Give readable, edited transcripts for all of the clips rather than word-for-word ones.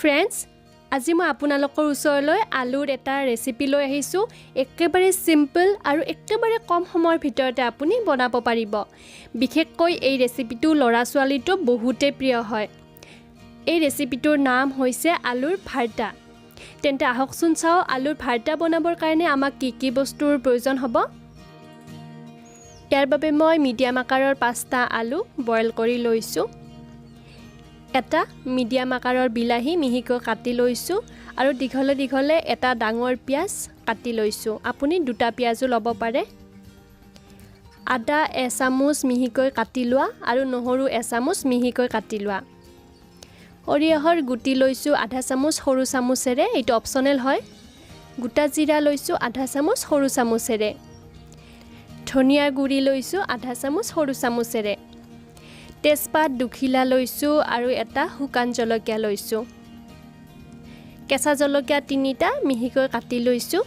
Friends, আজি মই আপোনালোকৰ ওচৰলৈ আলুৰ এটা ৰেচিপি লৈ আহিছোঁ। একেবাৰে সিম্পল আৰু একেবাৰে কম সময়ৰ ভিতৰতে আপুনি বনাব পাৰিব। বিশেষকৈ এই ৰেচিপিটো ল'ৰা ছোৱালীটো বহুতে প্ৰিয় হয়। এই ৰেচিপিটোৰ নাম হৈছে আলুৰ ভাৰ্তা। তেন্তে আহকচোন চাওঁ আলুৰ ভাৰ্তা বনাবৰ কাৰণে আমাক কি বস্তুৰ প্ৰয়োজন হ'ব। ইয়াৰ বাবে মই মিডিয়াম আকাৰৰ 5টা আলু বইল কৰি লৈছোঁ। এটা মিডিয়াম আকাৰৰ বিলাহী মিহিকৈ কাটি লৈছোঁ আৰু দীঘলে দীঘলে এটা ডাঙৰ পিয়াজ কাটি লৈছোঁ। আপুনি 2টা পিয়াজো ল'ব পাৰে। আদা এচামুচ মিহিকৈ কাটি লোৱা আৰু নহৰু এচামুচ মিহিকৈ কাটি লোৱা। সৰিয়হৰ গুটি লৈছোঁ আধা চামুচ সৰু চামুচেৰে, এইটো অপচনেল হয়। গোটা জিৰা লৈছোঁ আধা চামুচ সৰু চামুচেৰে। ধনিয়াৰ গুড়ি লৈছোঁ আধা চামুচ সৰু চামুচেৰে। তেজপাত দুখিলা লৈছোঁ আৰু এটা শুকান জলকীয়া লৈছোঁ। কেঁচা জলকীয়া 3টা মিহিকৈ কাটি লৈছোঁ।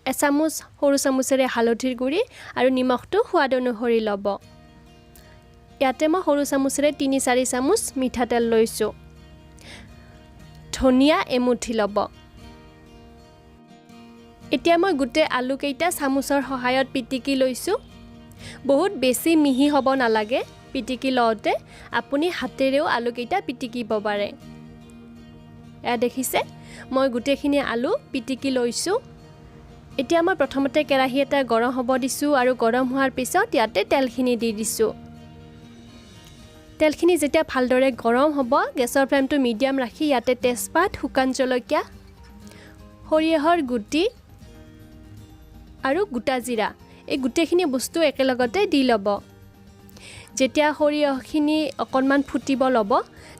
এচামুচ সৰু চামুচেৰে হালধিৰ গুড়ি আৰু নিমখটো সোৱাদ অনুসৰি ল'ব। ইয়াতে মই সৰু চামুচেৰে 3-4 চামুচ মিঠাতেল লৈছোঁ। ধনিয়া এমুঠি ল'ব। এতিয়া মই গোটেই আলুকেইটা চামুচৰ সহায়ত পিটিকি লৈছোঁ। বহুত বেছি মিহি হ'ব নালাগে। পিটিকি লওঁতে আপুনি হাতেৰেও আলুকেইটা পিটিকিব পাৰে। এয়া দেখিছে মই গোটেইখিনি আলু পিটিকি লৈছোঁ। এতিয়া মই প্ৰথমতে কেৰাহী এটা গৰম হ'ব দিছোঁ আৰু গৰম হোৱাৰ পিছত ইয়াতে তেলখিনি দি দিছোঁ। তেলখিনি যেতিয়া ভালদৰে গৰম হ'ব, গেছৰ ফ্লেমটো মিডিয়াম ৰাখি ইয়াতে তেজপাত, শুকান জলকীয়া, সৰিয়হৰ গুটি আৰু গোটা জিৰা, এই গোটেইখিনি বস্তু একেলগতে দি ল'ব। যেতিয়া সৰিয়হখিনি অকণমান ফুটিব ল'ব,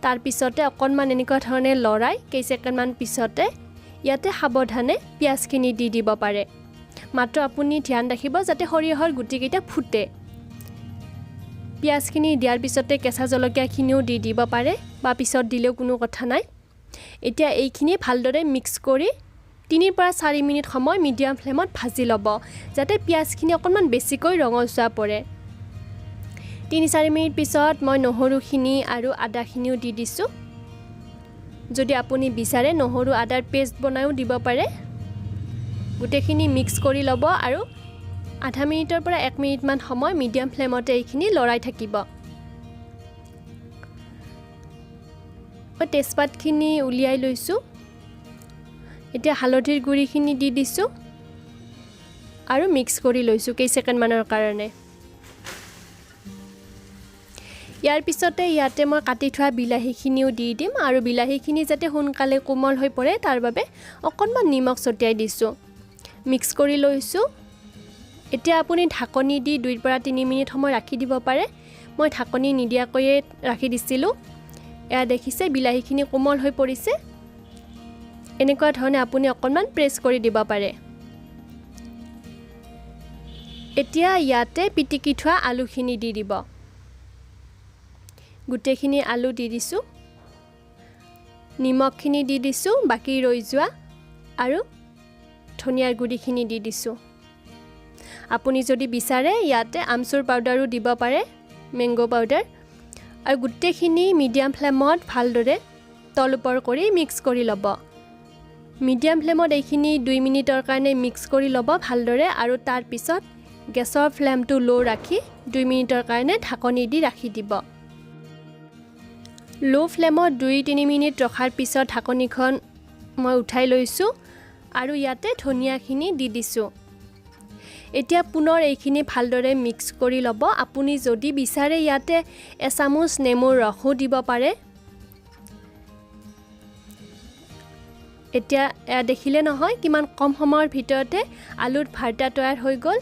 তাৰ পিছতে অকণমান এনেকুৱা ধৰণে লৰাই কেইছেকেণ্ডমান পিছতে ইয়াতে সাৱধানে পিঁয়াজখিনি দি দিব পাৰে। মাত্ৰ আপুনি ধ্যান ৰাখিব যাতে সৰিয়হৰ গুটিকেইটা ফুটে। পিঁয়াজখিনি দিয়াৰ পিছতে কেঁচা জলকীয়াখিনিও দি দিব পাৰে বা পিছত দিলেও কোনো কথা নাই। এতিয়া এইখিনি ভালদৰে মিক্স কৰি 3-4 মিনিট সময় মিডিয়াম ফ্লেমত ভাজি ল'ব, যাতে পিঁয়াজখিনি অকণমান বেছিকৈ ৰঙচুৱা পৰে। 3-4 মিনিট পিছত মই নহৰুখিনি আৰু আদাখিনিও দি দিছোঁ। যদি আপুনি বিচাৰে নহৰু আদাৰ পেষ্ট বনাইও দিব পাৰে। গোটেইখিনি মিক্স কৰি ল'ব আৰু আধা মিনিটৰ পৰা 1 মিনিটমান সময় মিডিয়াম ফ্লেমতে এইখিনি লৰাই থাকিব। মই তেজপাতখিনি উলিয়াই লৈছোঁ। এতিয়া হালধিৰ গুড়িখিনি দি দিছোঁ আৰু মিক্স কৰি লৈছোঁ কেইছেকেণ্ডমানৰ কাৰণে। ইয়াৰ পিছতে ইয়াতে মই কাটি থোৱা বিলাহীখিনিও দি দিম আৰু বিলাহীখিনি যাতে সোনকালে কোমল হৈ পৰে তাৰ বাবে অকণমান নিমখ ছটিয়াই দিছোঁ। মিক্স কৰি লৈছোঁ। এতিয়া আপুনি ঢাকনি দি 2-3 মিনিট সময় ৰাখি দিব পাৰে। মই ঢাকনি নিদিয়াকৈয়ে ৰাখি দিছিলোঁ। এয়া দেখিছে বিলাহীখিনি কোমল হৈ পৰিছে। এনেকুৱা ধৰণে আপুনি অকণমান প্ৰেছ কৰি দিব পাৰে। এতিয়া ইয়াতে পিটিকি থোৱা আলুখিনি দি দিব। গোটেইখিনি আলু দি দিছোঁ। নিমখখিনি দি দিছোঁ, বাকী ৰৈ যোৱা আৰু ধনিয়াৰ গুড়িখিনি দি দিছোঁ। আপুনি যদি বিচাৰে ইয়াতে আমচুৰ পাউডাৰো দিব পাৰে, মেংগো পাউডাৰ। আৰু গোটেইখিনি মিডিয়াম ফ্লেমত ভালদৰে তল ওপৰ কৰি মিক্স কৰি ল'ব। মিডিয়াম ফ্লেমত এইখিনি 2 মিনিটৰ কাৰণে মিক্স কৰি ল'ব ভালদৰে আৰু তাৰ পিছত গেছৰ ফ্লেমটো ল' ৰাখি 2 মিনিটৰ কাৰণে ঢাকনি দি ৰাখি দিব। ল' ফ্লেমত 2-3 মিনিট ৰখাৰ পিছত ঢাকনিখন মই উঠাই লৈছোঁ আৰু ইয়াতে ধনিয়াখিনি দি দিছোঁ। এতিয়া পুনৰ এইখিনি ভালদৰে মিক্স কৰি ল'ব। আপুনি যদি বিচাৰে ইয়াতে এচামুচ নেমুৰ ৰসো দিব পাৰে। এতিয়া দেখিলে নহয় কিমান কম সময়ৰ ভিতৰতে আলুৰ ভাৰ্তা তৈয়াৰ হৈ গ'ল।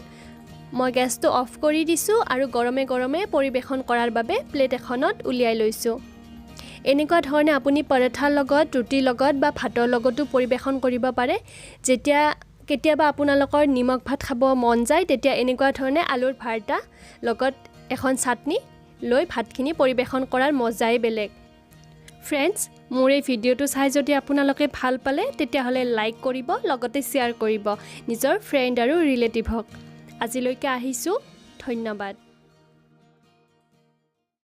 মই গেছটো অফ কৰি দিছোঁ আৰু গৰমে গৰমে পৰিৱেশন কৰাৰ বাবে প্লেট এখনত উলিয়াই লৈছোঁ। এনেকুৱা ধৰণে আপুনি পৰঠাৰ লগত, ৰুটিৰ লগত বা ভাতৰ লগতো পৰিৱেশন কৰিব পাৰে। যেতিয়া কেতিয়াবা আপোনালোকৰ নিমখ ভাত খাব মন যায় তেতিয়া এনেকুৱা ধৰণে আলুৰ ভাৰ্তা লগত এখন চাটনি লৈ ভাতখিনি পৰিৱেশন কৰাৰ মজাই বেলেগ। ফ্ৰেণ্ডছ, মোৰ এই ভিডিঅ'টো চাই যদি আপোনালোকে ভাল পালে তেতিয়াহ'লে লাইক কৰিব, লগতে শ্বেয়াৰ কৰিব নিজৰ ফ্ৰেণ্ড আৰু ৰিলেটিভক। আজিলৈকে আহিছোঁ, ধন্যবাদ।